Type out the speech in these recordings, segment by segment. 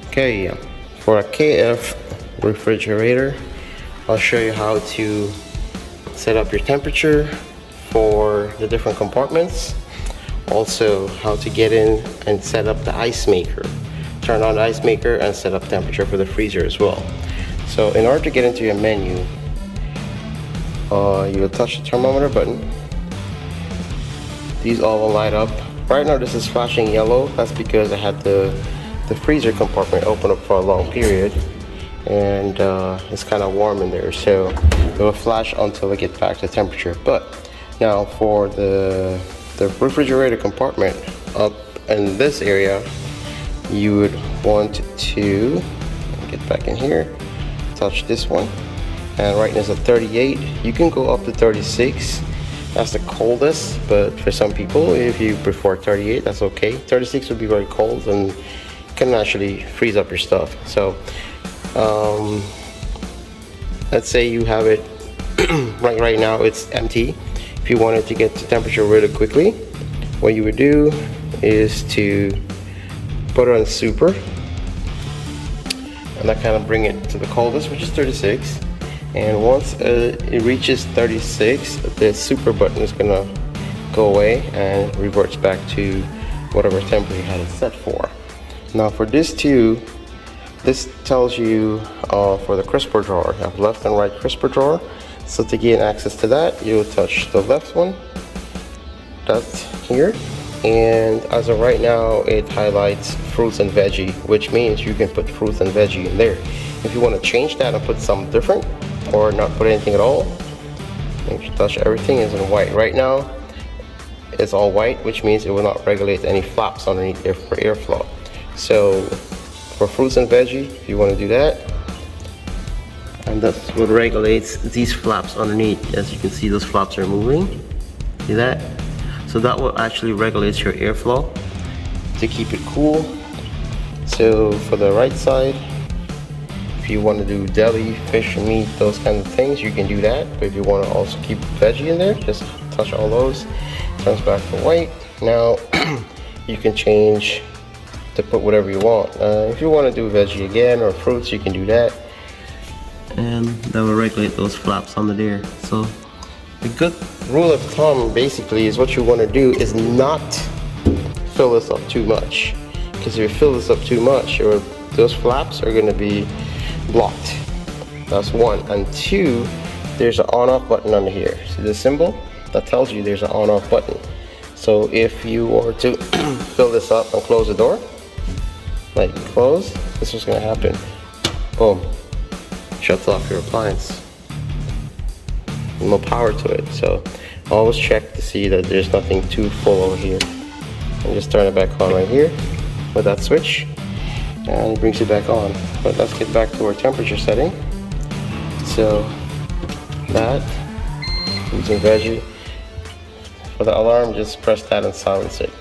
Okay, for a KF refrigerator, I'll show you how to set up your temperature for the different compartments. Also, how to get in and set up the ice maker. Turn on the ice maker and set up temperature for the freezer as well. So in order to get into your menu, you will touch the thermometer button. These all will light up. Right now this is flashing yellow. That's because I had the freezer compartment open up for a long period, and it's kind of warm in there, so it will flash until it gets back to temperature. But now for the refrigerator compartment up in this area, you would want to get back in here, touch this one, and right now it's at 38. You can go up to 36. That's the coldest, but for some people, if you prefer 38, that's okay. 36 would be very cold and can actually freeze up your stuff. So let's say you have it right now it's empty. If you wanted to get to temperature really quickly, what you would do is to put it on super, and that kind of bring it to the coldest, which is 36. And once it reaches 36, the super button is gonna go away and reverts back to whatever temperature you had it set for. Now for this too, this tells you for the crisper drawer, you have left and right crisper drawer. So to gain access to that, you'll touch the left one, that's here. And as of right now, it highlights fruits and veggie, which means you can put fruits and veggie in there. If you want to change that and put something different, or not put anything at all, make sure touch everything is in white. Right now, it's all white, which means it will not regulate any flaps underneath for airflow. So for fruits and veggie, if you want to do that, and that's what regulates these flaps underneath. As you can see, those flaps are moving. See that? So that will actually regulate your airflow to keep it cool. So for the right side, if you want to do deli, fish, meat, those kinds of things, you can do that. But if you want to also keep veggie in there, just touch all those. Turns back to white. Now you can change to put whatever you want. If you want to do veggie again or fruits, you can do that, and that will regulate those flaps under there. So the good rule of thumb basically is what you want to do is not fill this up too much, because if you fill this up too much, those flaps are going to be blocked. That's one. And two, there's an on-off button under here. See the symbol? That tells you there's an on-off button. So if you were to fill this up and close the door, like close, this is going to happen. Boom. Shuts off your appliance. No power to it. So always check to see that there's nothing too full over here. And just turn it back on right here with that switch, and it brings it back on. But let's get back to our temperature setting. So that, using veggie. For the alarm, just press that and silence it.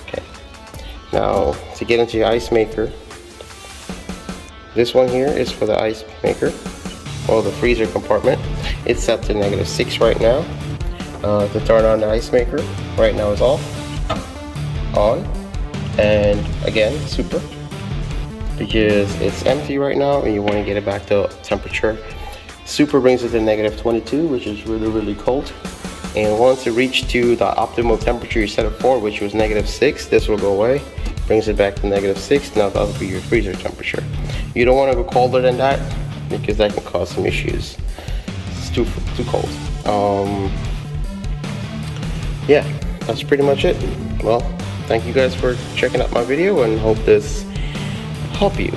Okay. Now to get into your ice maker, this one here is for the ice maker, or the freezer compartment. It's set to -6 right now. To turn on the ice maker, right now is off, on, and again super, because it's empty right now and you want to get it back to temperature. Super brings it to -22, which is really cold. And once it reaches to the optimal temperature you set it for, which was -6, this will go away, brings it back to -6. Now that'll be your freezer temperature. You don't want to go colder than that, because that can cause some issues. It's too cold. Yeah, that's pretty much it. Well, thank you guys for checking out my video, and hope this helped you.